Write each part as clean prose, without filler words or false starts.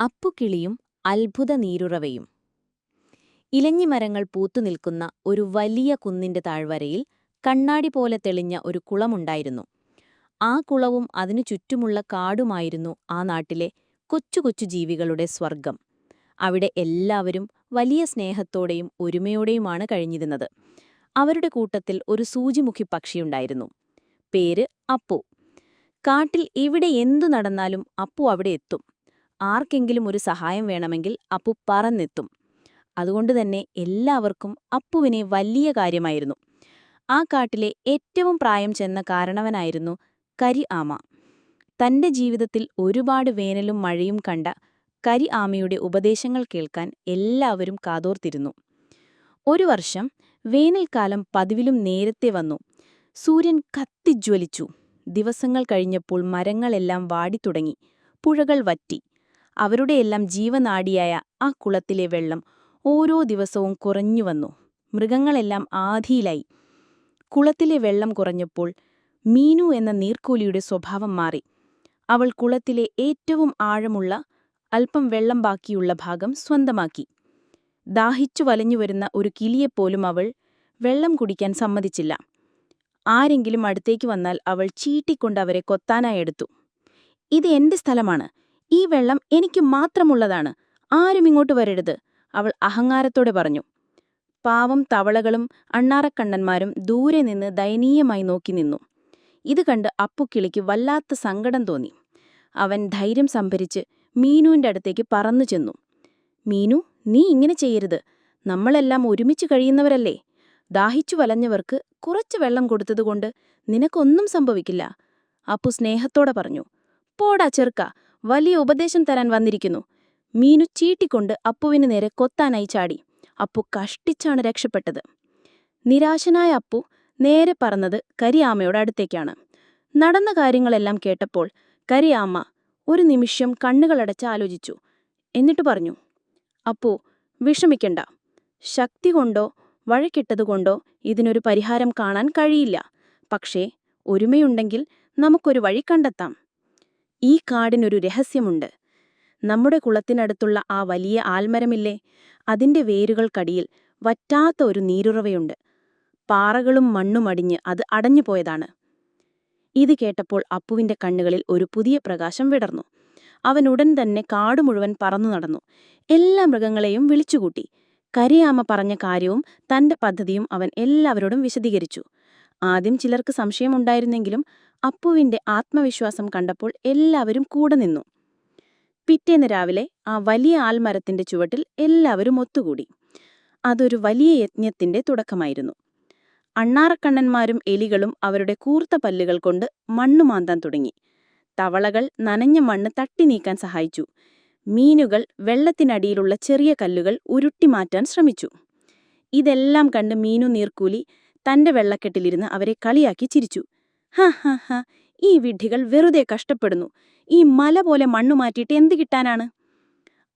അപ്പുകിളിയും അത്ഭുത നീരുറവയും. ഇലഞ്ഞിമരങ്ങൾ പൂത്തുനിൽക്കുന്ന ഒരു വലിയ കുന്നിന്റെ താഴ്വരയിൽ കണ്ണാടി പോലെ തെളിഞ്ഞ ഒരു കുളമുണ്ടായിരുന്നു. ആ കുളവും അതിനു ചുറ്റുമുള്ള കാടുമായിരുന്നു ആ നാട്ടിലെ കൊച്ചു കൊച്ചു ജീവികളുടെ സ്വർഗം. അവിടെ എല്ലാവരും വലിയ സ്നേഹത്തോടെയും ഒരുമയോടെയുമാണ് കഴിഞ്ഞിരുന്നത്. അവരുടെ കൂട്ടത്തിൽ ഒരു സൂചിമുഖി പക്ഷിയുണ്ടായിരുന്നു. പേര് അപ്പു. കാട്ടിൽ എവിടെ എന്തു നടന്നാലും അപ്പു അവിടെ എത്തും. ആർക്കെങ്കിലും ഒരു സഹായം വേണമെങ്കിൽ അപ്പു പറന്നെത്തും. അതുകൊണ്ടുതന്നെ എല്ലാവർക്കും അപ്പുവിനെ വലിയ കാര്യമായിരുന്നു. ആ കാട്ടിലെ ഏറ്റവും പ്രായം ചെന്ന കാരണവനായിരുന്നു കരി ആമ. തന്റെ ജീവിതത്തിൽ ഒരുപാട് വേനലും മഴയും കണ്ട കരി ആമയുടെ ഉപദേശങ്ങൾ കേൾക്കാൻ എല്ലാവരും കാതോർത്തിരുന്നു. ഒരു വർഷം വേനൽക്കാലം പതിവിലും നേരത്തെ വന്നു. സൂര്യൻ കത്തിജ്വലിച്ചു. ദിവസങ്ങൾ കഴിഞ്ഞപ്പോൾ മരങ്ങളെല്ലാം വാടിത്തുടങ്ങി. പുഴകൾ വറ്റി. അവരുടെയെല്ലാം ജീവനാഡിയായ ആ കുളത്തിലെ വെള്ളം ഓരോ ദിവസവും കുറഞ്ഞുവന്നു. മൃഗങ്ങളെല്ലാം ആധിയിലായി. കുളത്തിലെ വെള്ളം കുറഞ്ഞപ്പോൾ മീനു എന്ന നീർക്കോലിയുടെ സ്വഭാവം മാറി. അവൾ കുളത്തിലെ ഏറ്റവും ആഴമുള്ള അല്പം വെള്ളം ബാക്കിയുള്ള ഭാഗം സ്വന്തമാക്കി. ദാഹിച്ചു വലഞ്ഞുവരുന്ന ഒരു കിളിയെപ്പോലും അവൾ വെള്ളം കുടിക്കാൻ സമ്മതിച്ചില്ല. ആരെങ്കിലും അടുത്തേക്ക് വന്നാൽ അവൾ ചീട്ടിക്കൊണ്ട് അവരെ കൊത്താനായെടുത്തു. ഇത് എന്റെ സ്ഥലമാണ്. ഈ വെള്ളം എനിക്ക് മാത്രമുള്ളതാണ്. ആരും ഇങ്ങോട്ട് വരരുത്, അവൾ അഹങ്കാരത്തോടെ പറഞ്ഞു. പാവം തവളകളും അണ്ണാറക്കണ്ണന്മാരും ദൂരെ നിന്ന് ദയനീയമായി നോക്കി നിന്നു. ഇത് കണ്ട് അപ്പുക്കിളിക്ക് വല്ലാത്ത സങ്കടം തോന്നി. അവൻ ധൈര്യം സംഭരിച്ച് മീനുവിന്റെ അടുത്തേക്ക് പറന്നു ചെന്നു. മീനു, നീ ഇങ്ങനെ ചെയ്യരുത്. നമ്മളെല്ലാം ഒരുമിച്ച് കഴിയുന്നവരല്ലേ. ദാഹിച്ചു വലഞ്ഞവർക്ക് കുറച്ച് വെള്ളം കൊടുത്തതുകൊണ്ട് നിനക്കൊന്നും സംഭവിക്കില്ല, അപ്പു സ്നേഹത്തോടെ പറഞ്ഞു. പോടാ ചെറുക്ക, വലിയ ഉപദേശം തരാൻ വന്നിരിക്കുന്നു. മീനു ചീട്ടിക്കൊണ്ട് അപ്പുവിന് നേരെ കൊത്താനായി ചാടി. അപ്പു കഷ്ടിച്ചാണ് രക്ഷപ്പെട്ടത്. നിരാശനായ അപ്പു നേരെ പറന്നത് കരിയാമയുടെ അടുത്തേക്കാണ്. നടന്ന കാര്യങ്ങളെല്ലാം കേട്ടപ്പോൾ കരിയാമ്മ ഒരു നിമിഷം കണ്ണുകളടച്ച് ആലോചിച്ചു. എന്നിട്ട് പറഞ്ഞു, അപ്പു, വിഷമിക്കണ്ട. ശക്തി കൊണ്ടോ വഴക്കിട്ടതുകൊണ്ടോ ഇതിനൊരു പരിഹാരം കാണാൻ കഴിയില്ല. പക്ഷേ ഒരുമയുണ്ടെങ്കിൽ നമുക്കൊരു വഴി കണ്ടെത്താം. ഈ കാടിനൊരു രഹസ്യമുണ്ട്. നമ്മുടെ കുളത്തിനടുത്തുള്ള ആ വലിയ ആൽമരമില്ലേ, അതിന്റെ വേരുകൾക്കടിയിൽ വറ്റാത്ത ഒരു നീരുറവയുണ്ട്. പാറകളും മണ്ണും അടിഞ്ഞ് അത് അടഞ്ഞുപോയതാണ്. ഇത് കേട്ടപ്പോൾ അപ്പുവിന്റെ കണ്ണുകളിൽ ഒരു പുതിയ പ്രകാശം വിടർന്നു. അവൻ ഉടൻ തന്നെ കാടു മുഴുവൻ പറന്നു നടന്നു. എല്ലാ മൃഗങ്ങളെയും വിളിച്ചുകൂട്ടി. കരിയാമ്മ പറഞ്ഞ കാര്യവും തന്റെ പദ്ധതിയും അവൻ എല്ലാവരോടും വിശദീകരിച്ചു. ആദ്യം ചിലർക്ക് സംശയമുണ്ടായിരുന്നെങ്കിലും അപ്പുവിന്റെ ആത്മവിശ്വാസം കണ്ടപ്പോൾ എല്ലാവരും കൂടെ നിന്നു. പിറ്റേന്ന് രാവിലെ ആ വലിയ ആൽമരത്തിന്റെ ചുവട്ടിൽ എല്ലാവരും ഒത്തുകൂടി. അതൊരു വലിയ യജ്ഞത്തിന്റെ തുടക്കമായിരുന്നു. അണ്ണാറക്കണ്ണന്മാരും എലികളും അവരുടെ കൂർത്ത പല്ലുകൾ കൊണ്ട് മണ്ണു മാന്താൻ തുടങ്ങി. തവളകൾ നനഞ്ഞ മണ്ണ് തട്ടി നീക്കാൻ സഹായിച്ചു. മീനുകൾ വെള്ളത്തിനടിയിലുള്ള ചെറിയ കല്ലുകൾ ഉരുട്ടിമാറ്റാൻ ശ്രമിച്ചു. ഇതെല്ലാം കണ്ട് മീനു നീർക്കൂലി തന്റെ വെള്ളക്കെട്ടിലിരുന്ന് അവരെ കളിയാക്കി ചിരിച്ചു. ഹ ഹ ഹ, ഈ വിഡ്ഢികൾ വെറുതെ കഷ്ടപ്പെടുന്നു. ഈ മല പോലെ മണ്ണു മാറ്റിയിട്ട് എന്ത് കിട്ടാനാണ്?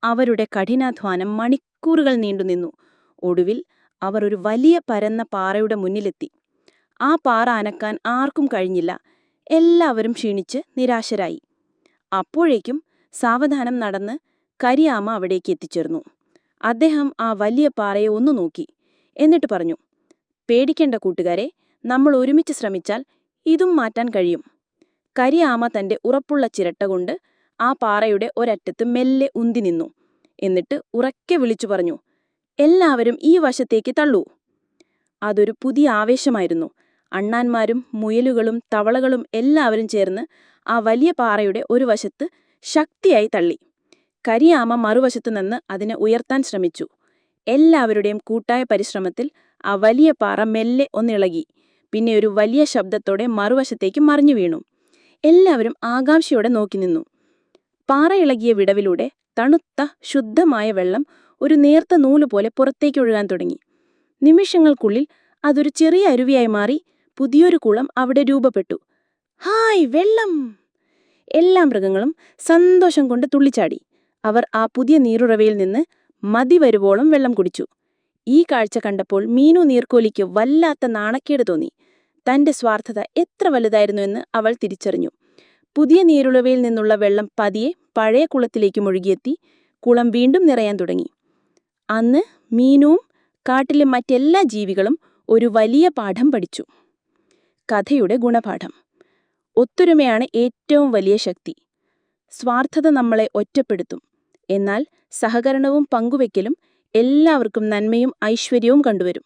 അവരുടെ കഠിനാധ്വാനം മണിക്കൂറുകൾ നീണ്ടുനിന്നു. ഒടുവിൽ അവർ ഒരു വലിയ പരന്ന പാറയുടെ മുന്നിലെത്തി. ആ പാറ അനക്കാൻ ആർക്കും കഴിഞ്ഞില്ല. എല്ലാവരും ക്ഷീണിച്ച് നിരാശരായി. അപ്പോഴേക്കും സാവധാനം നടന്ന് കരിയാമ്മ അവിടേക്ക് എത്തിച്ചേർന്നു. അദ്ദേഹം ആ വലിയ പാറയെ ഒന്നു നോക്കി. എന്നിട്ട് പറഞ്ഞു, പേടിക്കേണ്ട കൂട്ടുകാരെ, നമ്മൾ ഒരുമിച്ച് ശ്രമിച്ചാൽ ഇതും മാറ്റാൻ കഴിയും. കരിയാമ്മ തന്റെ ഉറപ്പുള്ള ചിരട്ട കൊണ്ട് ആ പാറയുടെ ഒരറ്റത്ത് മെല്ലെ ഉന്തി നിന്നു. എന്നിട്ട് ഉറക്കെ വിളിച്ചു പറഞ്ഞു, എല്ലാവരും ഈ വശത്തേക്ക് തള്ളൂ. അതൊരു പുതിയ ആവേശമായിരുന്നു. അണ്ണാന്മാരും മുയലുകളും തവളകളും എല്ലാവരും ചേർന്ന് ആ വലിയ പാറയുടെ ഒരു വശത്ത് ശക്തിയായി തള്ളി. കരിയാമ്മ മറുവശത്തു നിന്ന് അതിനെ ഉയർത്താൻ ശ്രമിച്ചു. എല്ലാവരുടെയും കൂട്ടായ പരിശ്രമത്തിൽ ആ വലിയ പാറ മെല്ലെ ഒന്നിളകി. പിന്നെ ഒരു വലിയ ശബ്ദത്തോടെ മറുവശത്തേക്ക് മറിഞ്ഞു വീണു. എല്ലാവരും ആകാംക്ഷയോടെ നോക്കി നിന്നു. പാറ ഇളകിയ വിടവിലൂടെ തണുത്ത ശുദ്ധമായ വെള്ളം ഒരു നേർത്ത നൂലുപോലെ പുറത്തേക്കൊഴുകാൻ തുടങ്ങി. നിമിഷങ്ങൾക്കുള്ളിൽ അതൊരു ചെറിയ അരുവിയായി മാറി. പുതിയൊരു കുളം അവിടെ രൂപപ്പെട്ടു. ഹായ്, വെള്ളം! എല്ലാ മൃഗങ്ങളും സന്തോഷം കൊണ്ട് തുള്ളിച്ചാടി. അവർ ആ പുതിയ നീരുറവയിൽ നിന്ന് മതി വരുവോളം വെള്ളം കുടിച്ചു. ഈ കാഴ്ച കണ്ടപ്പോൾ മീനു നീർക്കോലിക്ക് വല്ലാത്ത നാണക്കേട് തോന്നി. തന്റെ സ്വാർത്ഥത എത്ര വലുതായിരുന്നു എന്ന് അവൾ തിരിച്ചറിഞ്ഞു. പുതിയ നീരുറവയിൽ നിന്നുള്ള വെള്ളം പതിയെ പഴയ കുളത്തിലേക്ക് മുഴുകിയെത്തി കുളം വീണ്ടും നിറയാൻ തുടങ്ങി. അന്ന് മീനുവും കാട്ടിലെ മറ്റെല്ലാ ജീവികളും ഒരു വലിയ പാഠം പഠിച്ചു. കഥയുടെ ഗുണപാഠം: ഒത്തൊരുമയാണ് ഏറ്റവും വലിയ ശക്തി. സ്വാർത്ഥത നമ്മളെ ഒറ്റപ്പെടുത്തും. എന്നാൽ സഹകരണവും പങ്കുവെക്കലും എല്ലാവർക്കും നന്മയും ഐശ്വര്യവും കൊണ്ടുവരും.